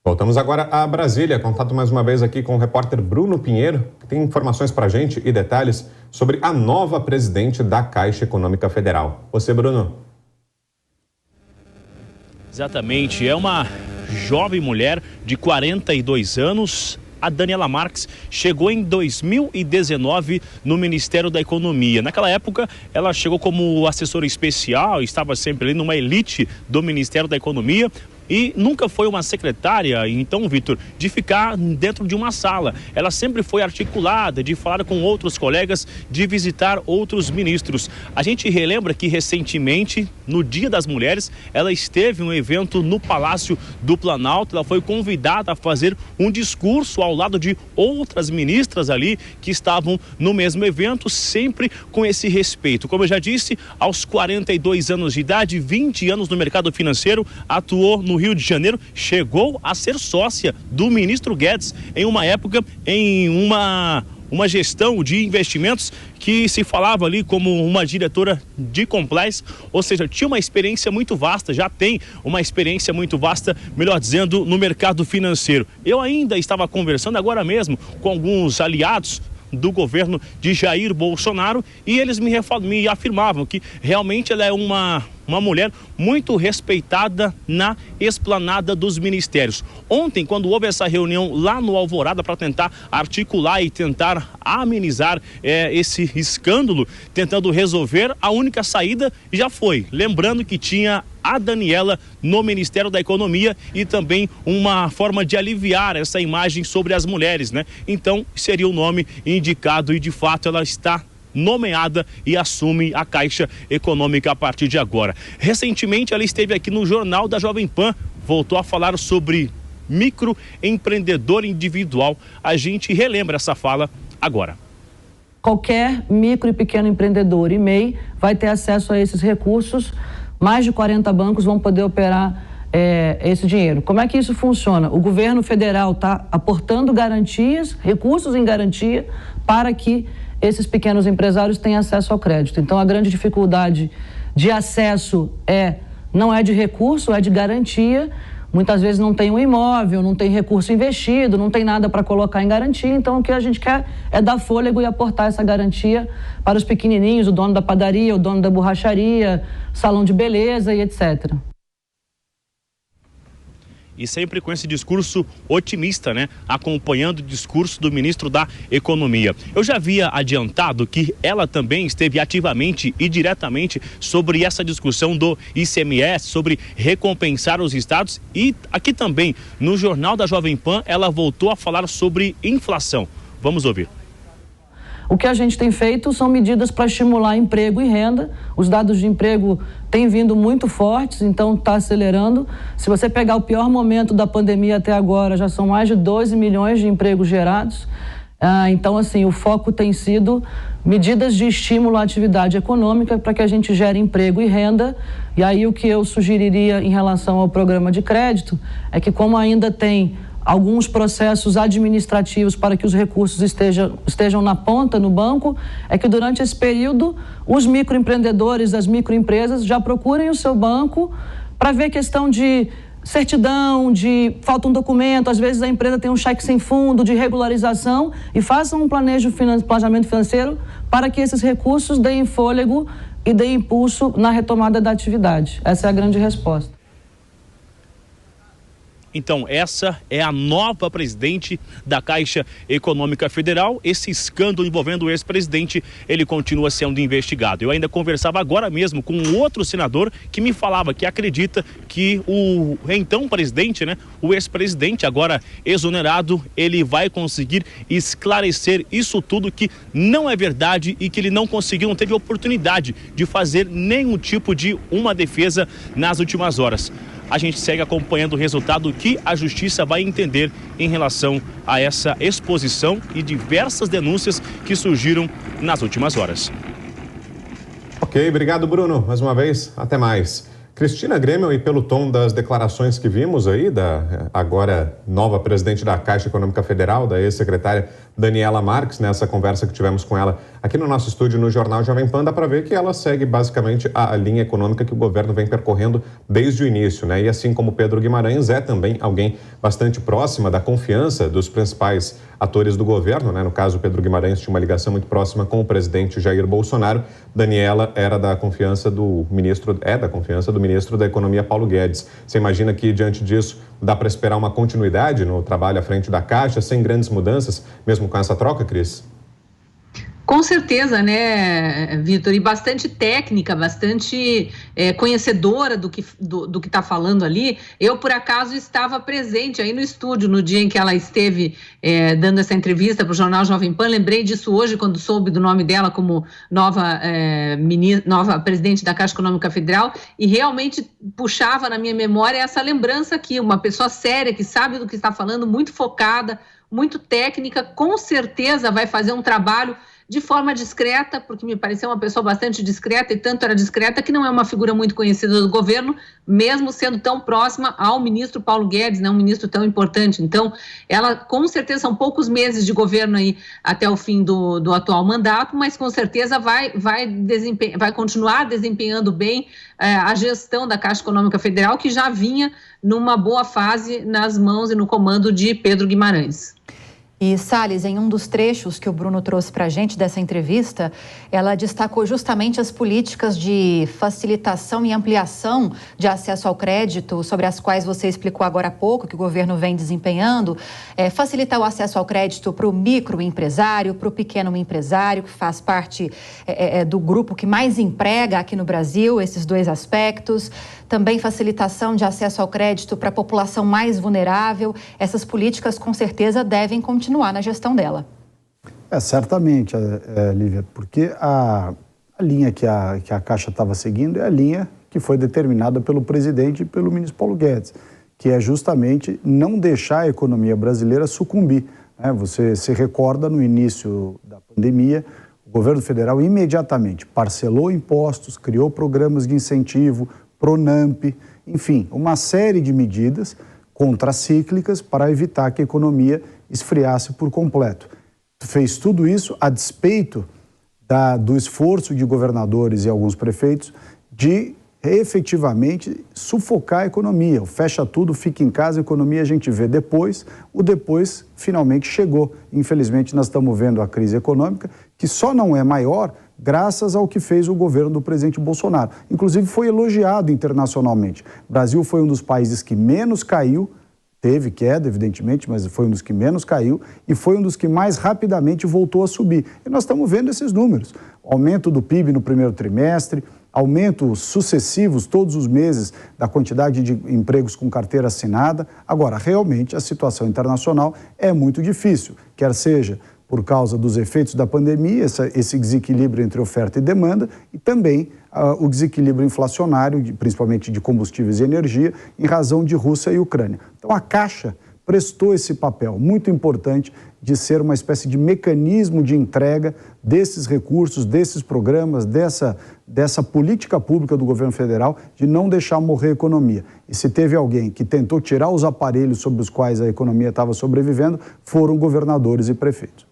Voltamos agora a Brasília. Contato mais uma vez aqui com o repórter Bruno Pinheiro, que tem informações para a gente e detalhes sobre a nova presidente da Caixa Econômica Federal. Você, Bruno. Exatamente, é uma jovem mulher de 42 anos. A Daniela Marques chegou em 2019 no Ministério da Economia. Naquela época, ela chegou como assessora especial, estava sempre ali numa elite do Ministério da Economia. E nunca foi uma secretária, então, Vitor, de ficar dentro de uma sala. Ela sempre foi articulada, de falar com outros colegas, de visitar outros ministros. A gente relembra que recentemente, no Dia das Mulheres, ela esteve em um evento no Palácio do Planalto. Ela foi convidada a fazer um discurso ao lado de outras ministras ali que estavam no mesmo evento, sempre com esse respeito. Como eu já disse, aos 42 anos de idade, 20 anos no mercado financeiro, atuou no Rio de Janeiro, chegou a ser sócia do ministro Guedes em uma época, em uma gestão de investimentos que se falava ali como uma diretora de compliance, ou seja, tinha uma experiência muito vasta, já tem uma experiência muito vasta, melhor dizendo, no mercado financeiro. Eu ainda estava conversando agora mesmo com alguns aliados do governo de Jair Bolsonaro e eles me afirmavam que realmente ela é uma mulher muito respeitada na esplanada dos ministérios. Ontem, quando houve essa reunião lá no Alvorada para tentar articular e tentar amenizar esse escândalo, tentando resolver, a única saída já foi, lembrando que tinha a Daniela no Ministério da Economia e também uma forma de aliviar essa imagem sobre as mulheres, né? Então, seria o nome indicado e, de fato, ela está nomeada e assume a Caixa Econômica a partir de agora. Recentemente, ela esteve aqui no Jornal da Jovem Pan, voltou a falar sobre microempreendedor individual. A gente relembra essa fala agora. Qualquer micro e pequeno empreendedor e MEI vai ter acesso a esses recursos. Mais de 40 bancos vão poder operar esse dinheiro. Como é que isso funciona? O governo federal está aportando garantias, recursos em garantia, para que esses pequenos empresários tenham acesso ao crédito. Então, a grande dificuldade de acesso não é de recurso, é de garantia. Muitas vezes não tem um imóvel, não tem recurso investido, não tem nada para colocar em garantia. Então, o que a gente quer é dar fôlego e aportar essa garantia para os pequenininhos, o dono da padaria, o dono da borracharia, salão de beleza e etc. E sempre com esse discurso otimista, né? Acompanhando o discurso do ministro da Economia. Eu já havia adiantado que ela também esteve ativamente e diretamente sobre essa discussão do ICMS, sobre recompensar os estados, e aqui também no Jornal da Jovem Pan ela voltou a falar sobre inflação. Vamos ouvir. O que a gente tem feito são medidas para estimular emprego e renda. Os dados de emprego têm vindo muito fortes, então está acelerando. Se você pegar o pior momento da pandemia até agora, já são mais de 12 milhões de empregos gerados. Então, assim, o foco tem sido medidas de estímulo à atividade econômica para que a gente gere emprego e renda. E aí o que eu sugeriria em relação ao programa de crédito é que, como ainda tem alguns processos administrativos para que os recursos estejam na ponta, no banco, é que durante esse período os microempreendedores, as microempresas já procurem o seu banco para ver questão de certidão, de falta um documento, às vezes a empresa tem um cheque sem fundo, de regularização, e façam um planejamento financeiro para que esses recursos deem fôlego e deem impulso na retomada da atividade. Essa é a grande resposta. Então, essa é a nova presidente da Caixa Econômica Federal. Esse escândalo envolvendo o ex-presidente, ele continua sendo investigado. Eu ainda conversava agora mesmo com um outro senador que me falava que acredita que o então presidente, né, o ex-presidente, agora exonerado, ele vai conseguir esclarecer isso tudo, que não é verdade e que ele não conseguiu, não teve oportunidade de fazer nenhum tipo de uma defesa nas últimas horas. A gente segue acompanhando o resultado que a Justiça vai entender em relação a essa exposição e diversas denúncias que surgiram nas últimas horas. Ok, obrigado, Bruno. Mais uma vez, até mais. Cristina Grêmio, e pelo tom das declarações que vimos aí da agora nova presidente da Caixa Econômica Federal, da ex-secretária Daniela Marques, nessa conversa que tivemos com ela aqui no nosso estúdio no Jornal Jovem Pan, dá para ver que ela segue basicamente a linha econômica que o governo vem percorrendo desde o início, né? E assim como Pedro Guimarães é também alguém bastante próxima da confiança dos principais atores do governo, né? No caso, Pedro Guimarães tinha uma ligação muito próxima com o presidente Jair Bolsonaro. Daniela era da confiança do ministro da Economia, Paulo Guedes. Você imagina que, diante disso, dá para esperar uma continuidade no trabalho à frente da Caixa, sem grandes mudanças, mesmo com essa troca, Cris? Com certeza, né, Vitor? E bastante técnica, bastante conhecedora do que está falando ali. Eu, por acaso, estava presente aí no estúdio no dia em que ela esteve dando essa entrevista para o Jornal Jovem Pan. Lembrei disso hoje, quando soube do nome dela como nova presidente da Caixa Econômica Federal, e realmente puxava na minha memória essa lembrança aqui, uma pessoa séria, que sabe do que está falando, muito focada, muito técnica, com certeza vai fazer um trabalho de forma discreta, porque me pareceu uma pessoa bastante discreta, e tanto era discreta que não é uma figura muito conhecida do governo, mesmo sendo tão próxima ao ministro Paulo Guedes, né, um ministro tão importante. Então, ela, com certeza, são poucos meses de governo aí até o fim do atual mandato, mas com certeza vai continuar desempenhando bem a gestão da Caixa Econômica Federal, que já vinha numa boa fase nas mãos e no comando de Pedro Guimarães. E, Salles, em um dos trechos que o Bruno trouxe para a gente dessa entrevista, ela destacou justamente as políticas de facilitação e ampliação de acesso ao crédito, sobre as quais você explicou agora há pouco, que o governo vem desempenhando. Facilitar o acesso ao crédito para o microempresário, para o pequeno empresário, que faz parte do grupo que mais emprega aqui no Brasil, esses dois aspectos. Também facilitação de acesso ao crédito para a população mais vulnerável. Essas políticas, com certeza, devem continuar na gestão dela. Certamente, Lívia, porque a linha que a Caixa estava seguindo é a linha que foi determinada pelo presidente e pelo ministro Paulo Guedes, que é justamente não deixar a economia brasileira sucumbir, né? Você se recorda, no início da pandemia, o governo federal imediatamente parcelou impostos, criou programas de incentivo, Pronamp, enfim, uma série de medidas contracíclicas para evitar que a economia esfriasse por completo. Fez tudo isso a despeito do esforço de governadores e alguns prefeitos de efetivamente sufocar a economia. O fecha tudo, fica em casa, a economia a gente vê depois. O depois finalmente chegou. Infelizmente, nós estamos vendo a crise econômica, que só não é maior graças ao que fez o governo do presidente Bolsonaro. Inclusive, foi elogiado internacionalmente. O Brasil foi um dos países que menos caiu, teve queda, evidentemente, mas foi um dos que menos caiu e foi um dos que mais rapidamente voltou a subir. E nós estamos vendo esses números. Aumento do PIB no primeiro trimestre, aumentos sucessivos todos os meses da quantidade de empregos com carteira assinada. Agora, realmente, a situação internacional é muito difícil, quer seja por causa dos efeitos da pandemia, esse desequilíbrio entre oferta e demanda, e também o desequilíbrio inflacionário, principalmente de combustíveis e energia, em razão de Rússia e Ucrânia. Então, a Caixa prestou esse papel muito importante de ser uma espécie de mecanismo de entrega desses recursos, desses programas, dessa política pública do governo federal de não deixar morrer a economia. E se teve alguém que tentou tirar os aparelhos sobre os quais a economia estava sobrevivendo, foram governadores e prefeitos.